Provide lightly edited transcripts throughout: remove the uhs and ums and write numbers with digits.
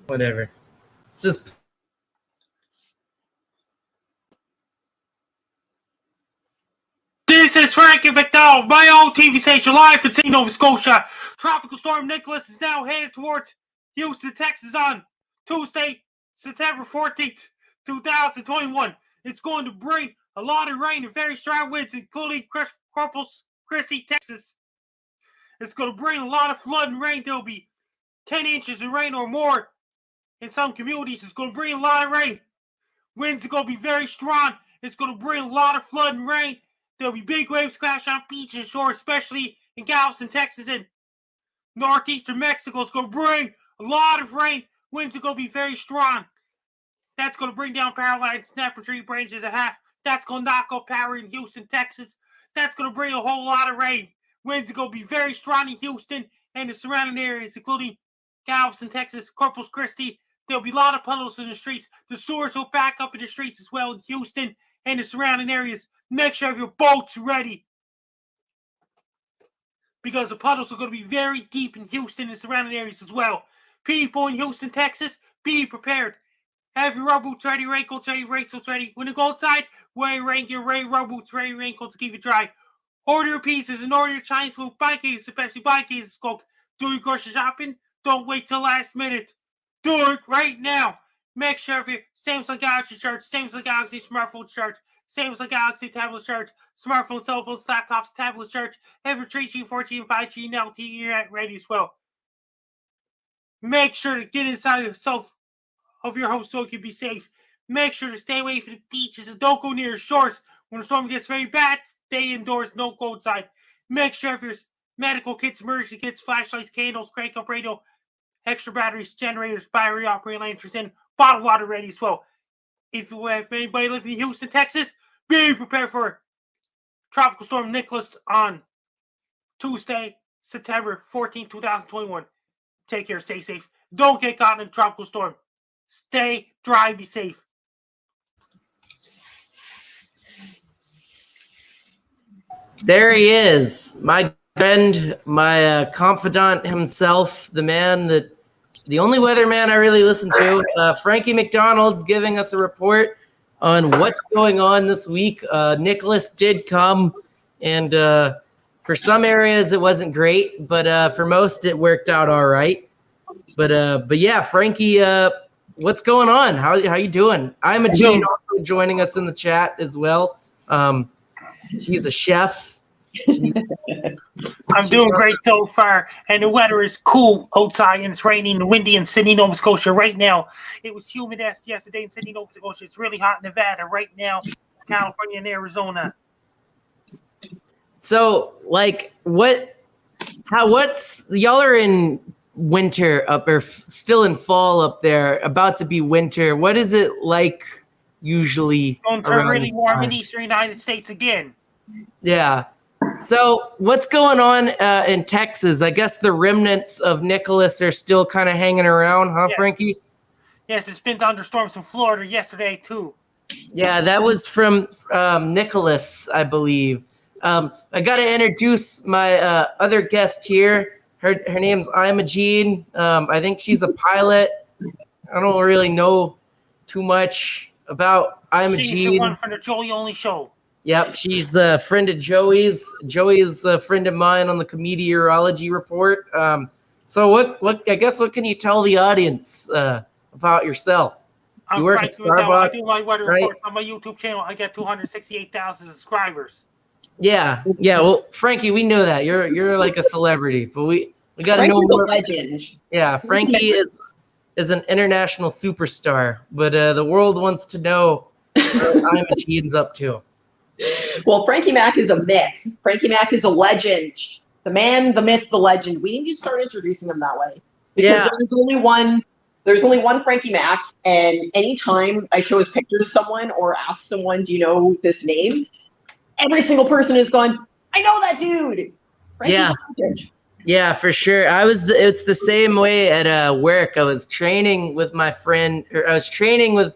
Whatever. It's just. This is Frankie McDonald, my own TV station live from Sydney, Nova Scotia. Tropical Storm Nicholas is now headed towards Houston, Texas on Tuesday, September 14th, 2021. It's going to bring a lot of rain and very strong winds, including Corpus Christi, Texas. It's going to bring a lot of flood and rain. There will be 10 inches of rain or more in some communities. It's going to bring a lot of rain. Winds are going to be very strong. It's going to bring a lot of flood and rain. There'll be big waves crash on beaches and shores, especially in Galveston, Texas, and northeastern Mexico. It's going to bring a lot of rain. Winds are going to be very strong. That's going to bring down power lines, snap tree branches in half. That's going to knock out power in Houston, Texas. That's going to bring a whole lot of rain. Winds are going to be very strong in Houston and the surrounding areas, including Galveston, Texas, Corpus Christi. There'll be a lot of puddles in the streets. The sewers will back up in the streets as well in Houston and the surrounding areas. Make sure your boat's ready, because the puddles are going to be very deep in Houston and surrounding areas as well. People in Houston, Texas, be prepared. Have your rubber boots ready, raincoats ready, raincoats ready. When you go outside, wear your rain gear, rubber boots ready, raincoats to keep it dry. Order your pizzas and order your Chinese food, buy cases of Pepsi, buy cases of Coke. Do your grocery shopping. Don't wait till last minute. Do it right now. Make sure of your Samsung Galaxy charge, Samsung Galaxy smartphone charge, Samsung Galaxy tablet charge, smartphone, cell phones, laptops, tablet charge, every 3G, 4G, and 5G, and LTE internet ready as well. Make sure to get inside yourself of your house so it can be safe. Make sure to stay away from the beaches and don't go near the shores. When the storm gets very bad, stay indoors, don't go outside. Make sure of your medical kits, emergency kits, flashlights, candles, crank up radio, extra batteries, generators, battery operated lanterns, and bottled water ready as well. If you have anybody living in Houston, Texas, be prepared for Tropical Storm Nicholas on Tuesday, September 14, 2021. Take care, stay safe. Don't get caught in a tropical storm. Stay dry, be safe. There he is, my friend, my confidant himself, the man that, the only weatherman I really listen to, Frankie McDonald, giving us a report on what's going on this week. Nicholas did come, and for some areas it wasn't great, but for most it worked out all right. But yeah, Frankie, what's going on? How you doing? I'm a Gene also joining us in the chat as well. She's a chef. I'm doing great so far, and the weather is cool outside, and it's raining and windy in Sydney, Nova Scotia right now. It was humid as yesterday in Sydney, Nova Scotia. It's really hot in Nevada right now, California and Arizona. So, like, what's y'all are in winter up, or still in fall up there, about to be winter. What is it like usually? It's going to turn really warm in eastern United States again. Yeah. So what's going on in Texas? I guess the remnants of Nicholas are still kind of hanging around, huh, Yeah. Frankie? Yes, it's been thunderstorms in Florida yesterday, too. Yeah, that was from Nicholas, I believe. I got to introduce my other guest here. Her name's Imogene. I think she's a pilot. I don't really know too much about Imogene. She's the one from the Joey Only Show. Yep, she's a friend of Joey's. Joey's a friend of mine on the Meteorology Report. So what? I guess what can you tell the audience about yourself? You work at Starbucks, I do my weather report on my YouTube channel. I get 268,000 subscribers. Yeah. Well, Frankie, we know that you're like a celebrity, but we got to know more. Legend. Yeah, Frankie is an international superstar, but the world wants to know what Imogene's up to. Well, Frankie Mac is a myth. Frankie Mac is a legend. The man, the myth, the legend. We need to start introducing him that way. Because there's only one Frankie Mac, and anytime I show his picture to someone or ask someone, do you know this name? Every single person has gone, I know that dude. Frankie's a legend. Yeah, for sure. It's the same way at work. I was training with my friend, or I was training with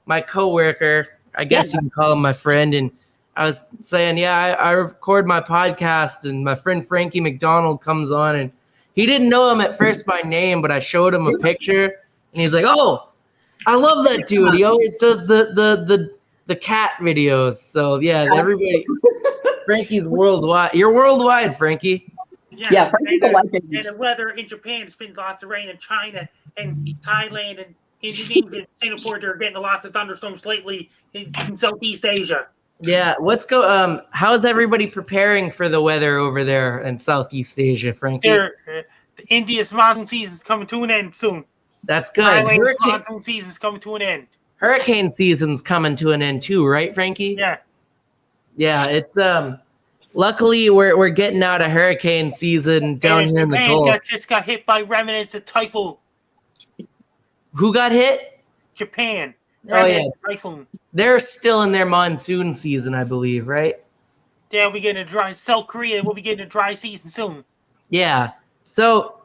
my coworker. I guess you can call him my friend, and I was saying, I record my podcast, and my friend Frankie McDonald comes on, and he didn't know him at first by name, but I showed him a picture, And he's like, "Oh, I love that dude. He always does the cat videos." So yeah, everybody. Frankie's worldwide. You're worldwide, Frankie. Yes, Yeah, Frankie's a legend. and the weather in Japan has been lots of rain. In China and Thailand and Indonesia and Singapore, they're getting lots of thunderstorms lately in Southeast Asia. Yeah, how's everybody preparing for the weather over there in Southeast Asia, Frankie? India's monsoon season is coming to an end soon. That's good. Thailand's monsoon season is coming to an end. Hurricane season's coming to an end too, right, Frankie? Yeah. Yeah, it's luckily we're getting out of hurricane season down here in the Gulf. Just got hit by remnants of typhoon. Who got hit? Japan. Oh yeah, typhoon. They're still in their monsoon season, I believe, right? Yeah, we're getting a dry. South Korea will be getting a dry season soon. Yeah. So,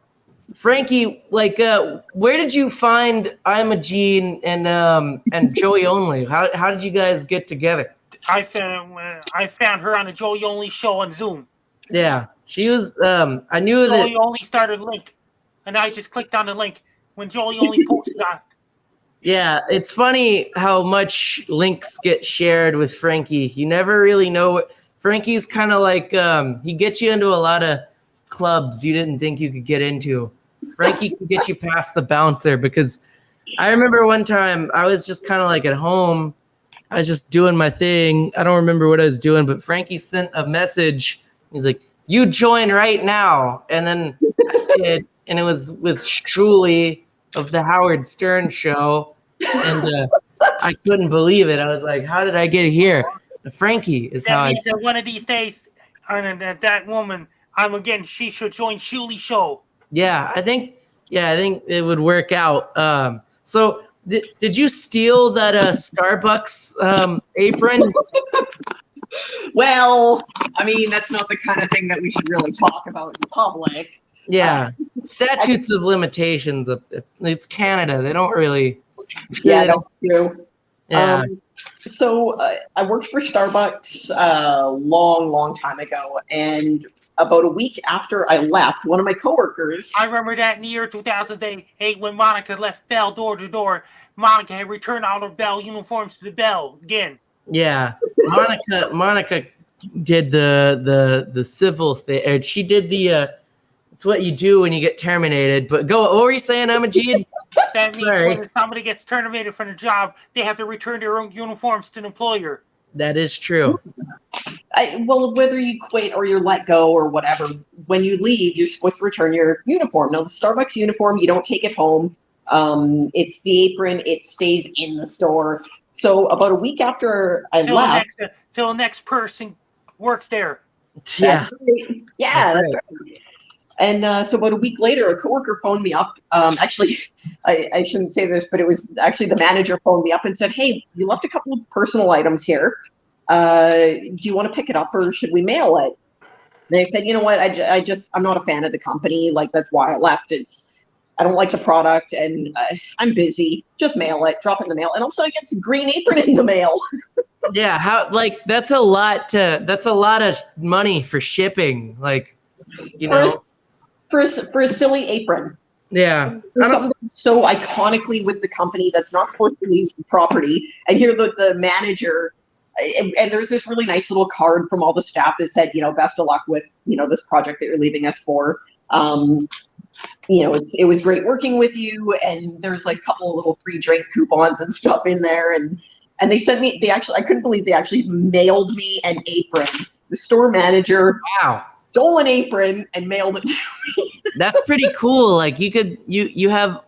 Frankie, where did you find I'm a Gene and Joey Only? How did you guys get together? I found her on a Joey Only show on Zoom. Yeah, she was. I knew that Joey Only started a link, and I just clicked on the link when Joey Only posted on. Yeah, it's funny how much links get shared with Frankie. You never really know what Frankie's kind of like. He gets you into a lot of clubs you didn't think you could get into. Frankie can get you past the bouncer, because I remember one time I was just kind of like at home. I was just doing my thing. I don't remember what I was doing, but Frankie sent a message. He's like, "You join right now." And then I did, and it was with Shuli of the Howard Stern show. And I couldn't believe it. I was like, how did I get here? Frankie is how I... That one of these days, that woman, she should join Shuli's show. Yeah, I think it would work out. So did you steal that Starbucks apron? Well, I mean, that's not the kind of thing that we should really talk about in public. Yeah, statutes of limitations. It's Canada. They don't really... Yeah, don't do. Yeah. So I worked for Starbucks a long time ago, and about a week after I left, one of my coworkers... I remember that in the year 2008 when Monica left Bell door to door. Monica had returned all her Bell uniforms to the Bell again. Yeah, Monica did the civil thing. She did the... it's what you do when you get terminated. But what were you saying, Amajid? That means when somebody gets terminated from a job, they have to return their own uniforms to an employer. That is true. Well, whether you quit or you're let go or whatever, when you leave, you're supposed to return your uniform. Now, the Starbucks uniform, you don't take it home. It's the apron. It stays in the store. So about a week after I left... Till the next person works there. Yeah. That's right. And so about a week later, a coworker phoned me up. Actually, I shouldn't say this, but it was actually the manager phoned me up and said, "Hey, you left a couple of personal items here. Do you want to pick it up or should we mail it?" And I said, "You know what? I'm not a fan of the company. Like, that's why I left. I don't like the product and I'm busy. Just mail it, drop it in the mail." And also I get some Green Apron in the mail. Yeah. That's a lot of money for shipping. For a silly apron. Yeah. There's something so iconically with the company that's not supposed to leave the property. And here the manager, and there's this really nice little card from all the staff that said, best of luck with, this project that you're leaving us for. It was great working with you. And there's like a couple of little free drink coupons and stuff in there. And they sent me, I couldn't believe they actually mailed me an apron. The store manager. Wow. Stole an apron and mailed it to me. That's pretty cool. Like you have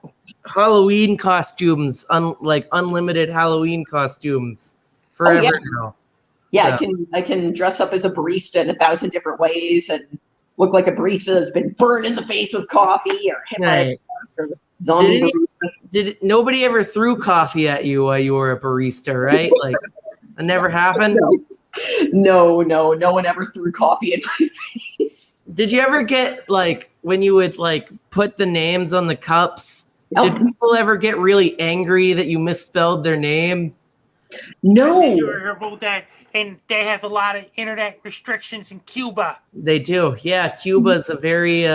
Halloween costumes, unlimited Halloween costumes forever now. Yeah, so. I can dress up as a barista in 1,000 different ways and look like a barista that's been burned in the face with coffee or hit by or zombie. Did nobody ever threw coffee at you while you were a barista, right? Like that never happened? No one ever threw coffee in my face. Did you ever get when you would put the names on the cups? Did people ever get really angry that you misspelled their name? No. I heard about that, and they have a lot of internet restrictions in Cuba. They do. Yeah, Cuba is a very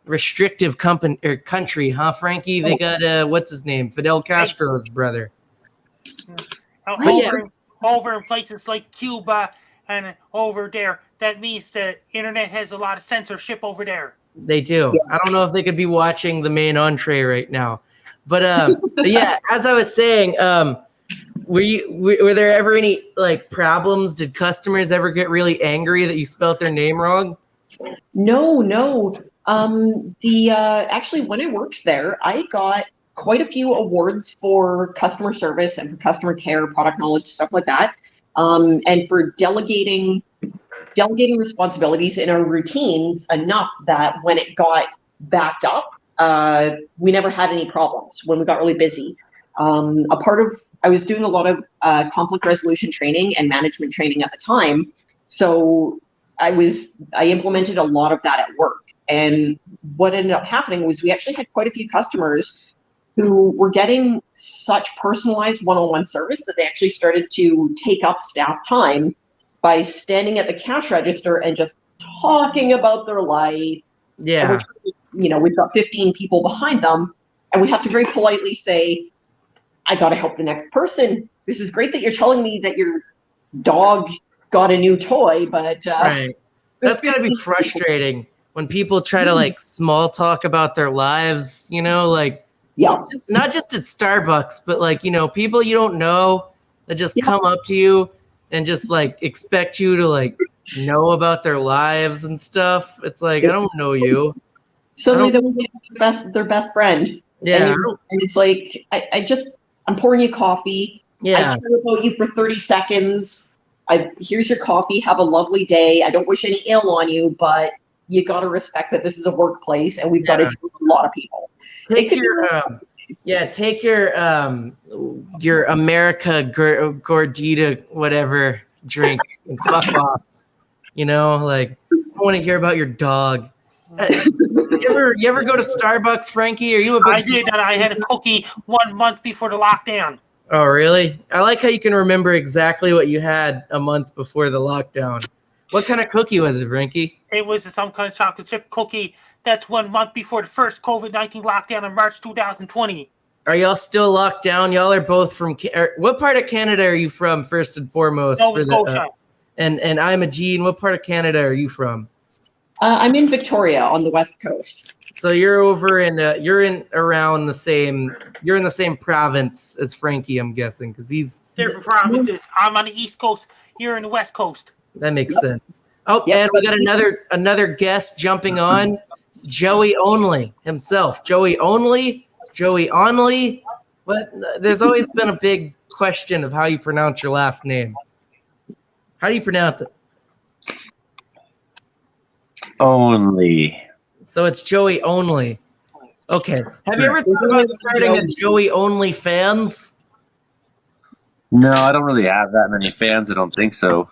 restrictive company or country, huh, Frankie? They got what's his name? Fidel Castro's brother. Over in places like Cuba and over there, that means the internet has a lot of censorship over there. They do. Yeah. I don't know if they could be watching the main entree right now, but yeah. As I was saying, were there ever any like problems? Did customers ever get really angry that you spelled their name wrong? No. Actually, when I worked there, I got quite a few awards for customer service and for customer care, product knowledge, stuff like that, and for delegating responsibilities in our routines enough that when it got backed up, we never had any problems when we got really busy. I was doing a lot of conflict resolution training and management training at the time, so I implemented a lot of that at work. And what ended up happening was we actually had quite a few customers who were getting such personalized one-on-one service that they actually started to take up staff time by standing at the cash register and just talking about their life. Yeah. We've got 15 people behind them, and we have to very politely say, I got to help the next person. This is great that you're telling me that your dog got a new toy, but right. That's got to be frustrating when people try to like small talk about their lives, yeah, not just at Starbucks, but like, people you don't know that just come up to you and just like expect you to like know about their lives and stuff. It's like, I don't know you. Suddenly their best friend. Yeah. And it's like, I'm pouring you coffee. Yeah. I care about you for 30 seconds. Here's your coffee. Have a lovely day. I don't wish any ill on you, but you got to respect that this is a workplace and we've got to deal with a lot of people. Take your America Gordita whatever drink and fuck off. I don't want to hear about your dog. You ever go to Starbucks, Frankie? I did, and I had a cookie 1 month before the lockdown. Oh, really? I like how you can remember exactly what you had a month before the lockdown. What kind of cookie was it, Frankie? It was some kind of chocolate chip cookie. That's 1 month before the first COVID-19 lockdown in March 2020. Are y'all still locked down? Y'all are both from what part of Canada are you from, first and foremost? Nova Scotia. And I'm a Gene. What part of Canada are you from? I'm in Victoria on the west coast. So you're over in you're in the same province as Frankie, I'm guessing, because he's different provinces. I'm on the east coast. You're in the west coast. That makes sense. Oh, and we got another guest jumping on, Joey Only himself. Joey Only. What? There's always been a big question of how you pronounce your last name. How do you pronounce it? Only. So it's Joey Only. Okay. Have you ever thought about starting a Joey Only fans? No, I don't really have that many fans. I don't think so.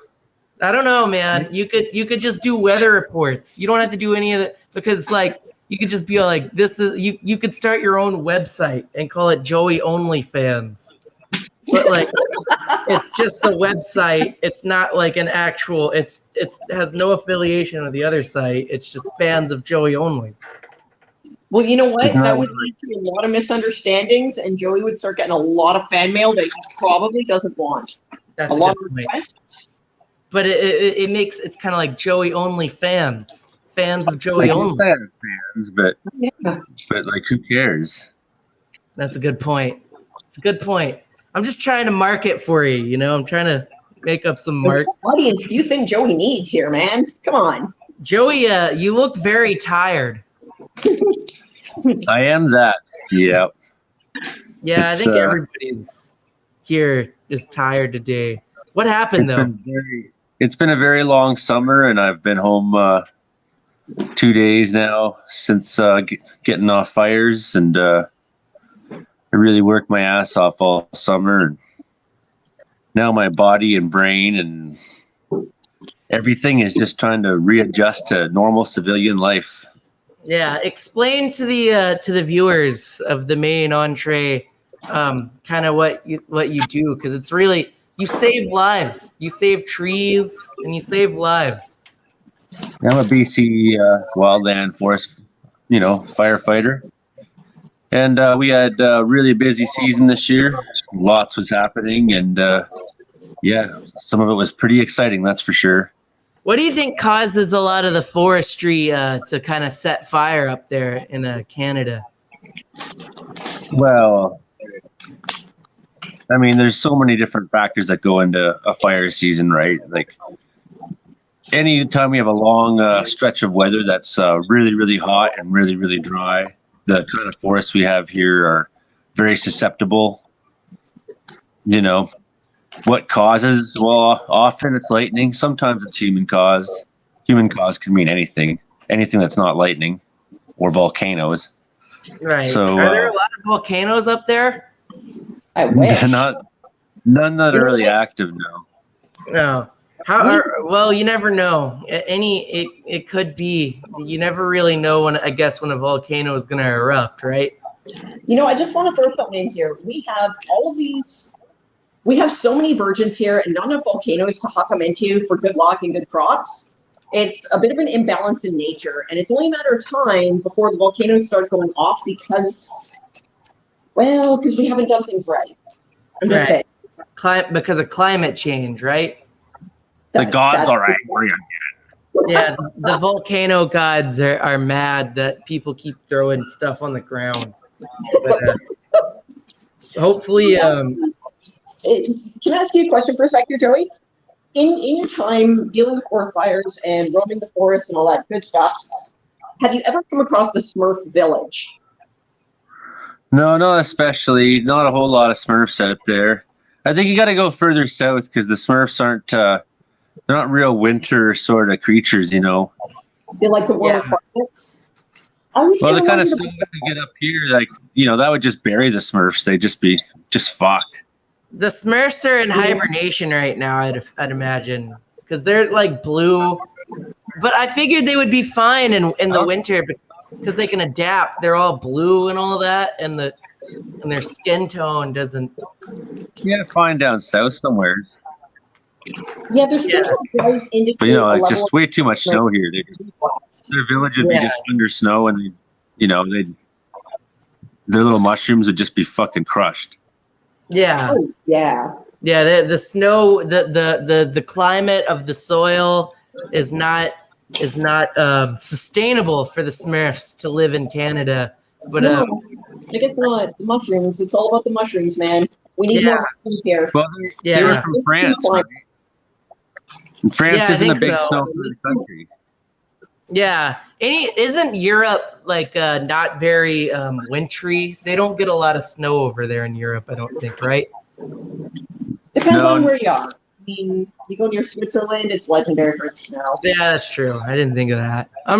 I don't know, man. You could just do weather reports. You don't have to do any of it because you could just be like, this is you could start your own website and call it Joey Only Fans. But it's just the website. It's not like an actual. It has no affiliation with the other site. It's just fans of Joey Only. Well, you know what? That would lead to a lot of misunderstandings, and Joey would start getting a lot of fan mail that he probably doesn't want. That's a lot of requests. But it makes it's kind of like Joey Only fans of Joey Only. Fans, but like, who cares? That's a good point. It's a good point. I'm just trying to market for you, I'm trying to make up some mark. What audience do you think Joey needs here, man? Come on. Joey, you look very tired. I am that. Yeah. Yeah, I think everybody's here is tired today. What happened, though? It's been a very long summer, and I've been home 2 days now since getting off fires, and I really worked my ass off all summer, and now my body and brain and everything is just trying to readjust to normal civilian life. Yeah, explain to the viewers of the main entree, kind of what you do, because it's really you save lives, you save trees, and you save lives. I'm a BC wildland forest firefighter. And we had a really busy season this year. Lots was happening, and some of it was pretty exciting, that's for sure. What do you think causes a lot of the forestry to kind of set fire up there in Canada? Well, I mean, there's so many different factors that go into a fire season, right? Like, anytime we have a long stretch of weather that's really, really hot and really, really dry, the kind of forests we have here are very susceptible. What causes? Well, often it's lightning. Sometimes it's human caused. Human caused can mean anything that's not lightning or volcanoes. Right. So, are there a lot of volcanoes up there? I wish. None that are really active now. No. Well, you never know. It could be. You never really know when a volcano is going to erupt, right? I just want to throw something in here. We have all of these. We have so many virgins here and not enough volcanoes to huck them into for good luck and good crops. It's a bit of an imbalance in nature, and it's only a matter of time before the volcanoes start going off because we haven't done things right. I'm just saying. Because of climate change, right? The gods are angry. Yeah, the volcano gods are mad that people keep throwing stuff on the ground. But, hopefully, can I ask you a question for a second, Joey? In your time dealing with forest fires and roaming the forest and all that good stuff, have you ever come across the Smurf village? No, not especially. Not a whole lot of Smurfs out there. I think you got to go further south because the Smurfs aren't. They're not real winter sort of creatures, They like the warmer climates. Well, the kind of stuff that we get up here, like that would just bury the Smurfs. They'd just be fucked. The Smurfs are in hibernation right now, I'd imagine, because they're like blue. But I figured they would be fine in the winter because they can adapt. They're all blue and all that, and their skin tone doesn't. Yeah, fine down south somewhere. Yeah, their skin tone does indicate. But it's just way too much snow here. Their village would be just under snow, and their little mushrooms would just be fucking crushed. Yeah. Oh, yeah. Yeah, the snow, the climate of the soil is not sustainable for the Smurfs to live in Canada. But I guess not. The mushrooms. It's all about the mushrooms, man. We need more mushrooms here. Well, they were from France, right? And France isn't a big snow-free country. Yeah. Isn't Europe not very wintry? They don't get a lot of snow over there in Europe, I don't think, right? Depends on where you are. I mean, you go near Switzerland, it's legendary for its snow. Yeah, that's true. I didn't think of that. I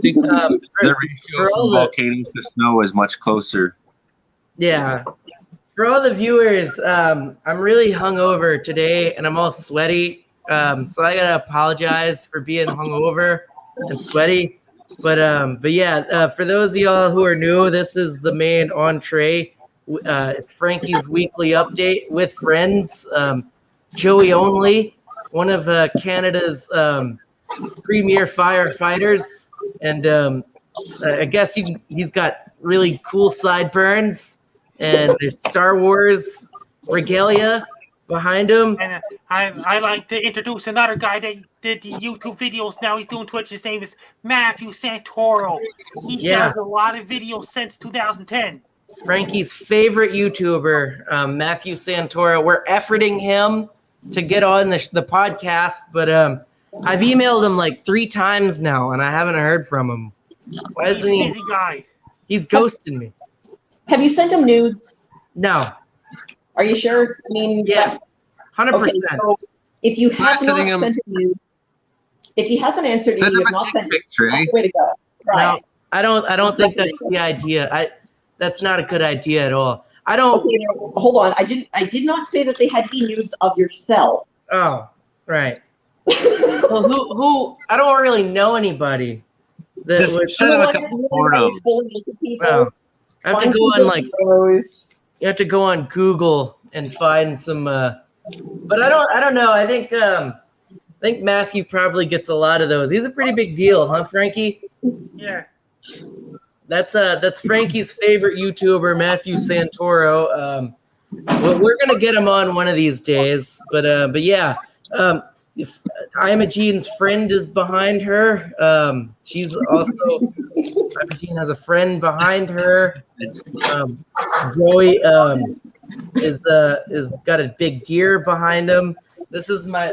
think the ratio from volcanoes to snow is much closer. Yeah. For all the viewers, I'm really hungover today, and I'm all sweaty. So I gotta apologize for being hungover and sweaty. But for those of y'all who are new, this is the main entree. It's Frankie's Weekly Update with friends. Joey Only, one of Canada's premier firefighters, and I guess he's got really cool sideburns, and there's Star Wars regalia behind him. And I like to introduce another guy that did the YouTube videos. Now he's doing Twitch. His name is Matthew Santoro. He does a lot of videos since 2010. Frankie's favorite YouTuber, Matthew Santoro. We're efforting him to get on the podcast, but I've emailed him like 3 times now, and I haven't heard from him. Why isn't he? Busy guy. He's ghosting me. Have you sent him nudes? No. Are you sure? I mean, yes, 100%. Okay, so if you have not sent him nudes, if he hasn't answered you, you have not sent him. Way to go! Right. No, I don't think that's the idea. That's not a good idea at all. I don't. Okay, no, hold on. I did not say that they had to be nudes of yourself. Oh, right. Well, who? I don't really know anybody that would send him a couple pornos. Wow. I have to go on you have to go on Google and find some. But I don't know. I think Matthew probably gets a lot of those. He's a pretty big deal, huh, Frankie? Yeah. That's Frankie's favorite YouTuber, Matthew Santoro. Well, we're gonna get him on one of these days, but yeah. If Imogene's friend is behind her, she's also Imogene has a friend behind her. Joey is got a big deer behind him. This is my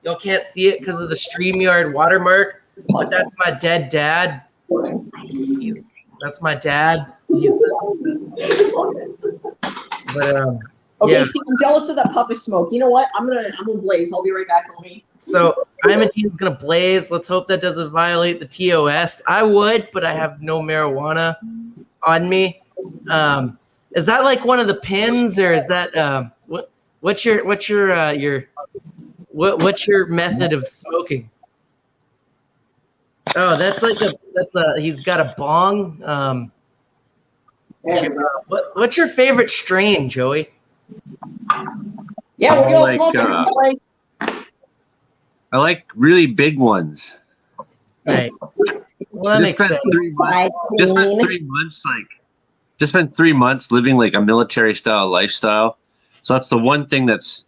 y'all can't see it because of the StreamYard watermark, but that's my dead dad. That's my dad. Okay, yeah. see, I'm jealous of that puff of smoke. You know what? I'm gonna blaze. I'll be right back, homie. So Imogene's gonna blaze. Let's hope that doesn't violate the TOS. I would, but I have no marijuana on me. Is that like one of the pins, or is that what's your method of smoking? Oh, that's he's got a bong. What's your favorite strain, Joey? Yeah, we're I gonna like, I like really big ones. Right. Well, that makes sense. Just spent 3 months, just spent 3 months living like a military style lifestyle. So that's the one thing that's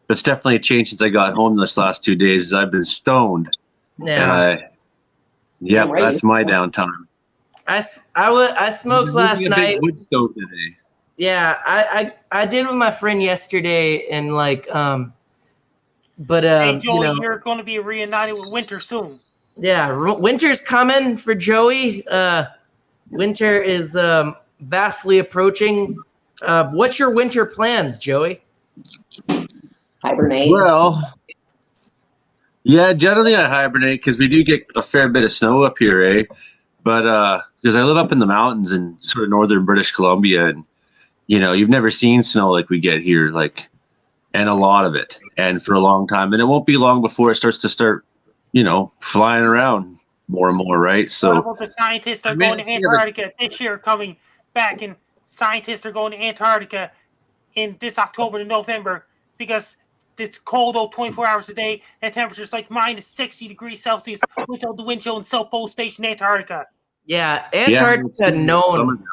definitely changed since I got home this last 2 days. Is I've been stoned. Yeah. And that's my downtime. I smoked last night. Big wood stove today. Yeah, I did with my friend yesterday, and like but hey Joey, you know, you're going to be reunited with Winter soon. Yeah, winter's coming for Joey. Winter is vastly approaching. What's your winter plans, Joey? Hibernate. Well, yeah, generally I hibernate because we do get a fair bit of snow up here, eh? But because I live up in the mountains in sort of northern British Columbia, and you know, you've never seen snow like we get here, and a lot of it, and for a long time, and it won't be long before it starts, you know, flying around more and more, right? So what about the scientists are going to Antarctica this year, coming back, and scientists are going to Antarctica in this October to November because it's cold out 24 hours a day, and temperatures like minus 60 degrees Celsius without the wind chill in South Pole Station, Antarctica. Yeah, Antarctica known.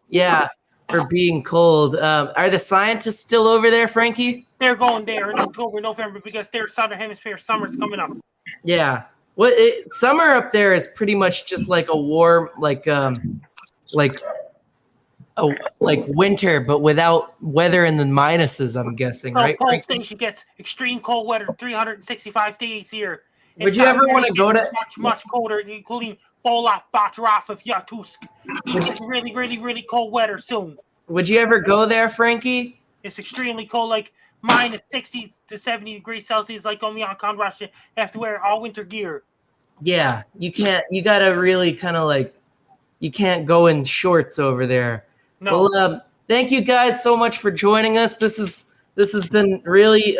Yeah, for being cold. Are the scientists still over there, Frankie? They're going there in October, November because their southern hemisphere summer's coming up. Yeah. Summer up there is pretty much just like a warm, like winter, but without weather in the minuses, I'm guessing, right? Pole Station gets extreme cold weather 365 days a year. Would you ever want to go to much colder, including Bola Batraf of Yatusk? He's getting really, really, really cold weather soon. Would you ever go there, Frankie? It's extremely cold, like minus 60 to 70 degrees Celsius, like on me on Conrad. You have to wear all winter gear. Yeah, you can't. You gotta really kind of you can't go in shorts over there. No. Well, thank you guys so much for joining us. This has been really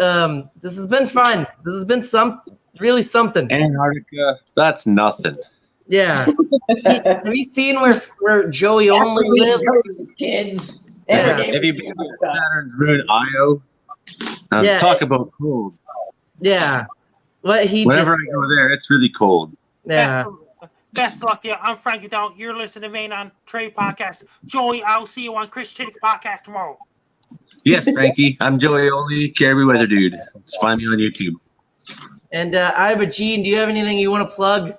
this has been fun. This has been really something. Antarctica, that's nothing. Yeah. Have you seen where Joey only lives? Kids. Yeah. Have you been to Saturn's moon, Io? Talk about cold. Yeah. Whenever I go there, it's really cold. Yeah. Best luck, yeah. I'm Frankie Down. You're listening to Main on Trade Podcast. Joey, I'll see you on Chris Chittick Podcast tomorrow. Yes, Frankie. I'm Joey Only, Caribou Weather Dude. Just find me on YouTube. And Gene, do you have anything you want to plug?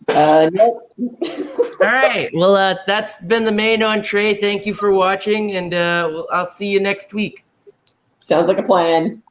Nope. All right. Well, that's been the Main on Tray. Thank you for watching, and I'll see you next week. Sounds like a plan.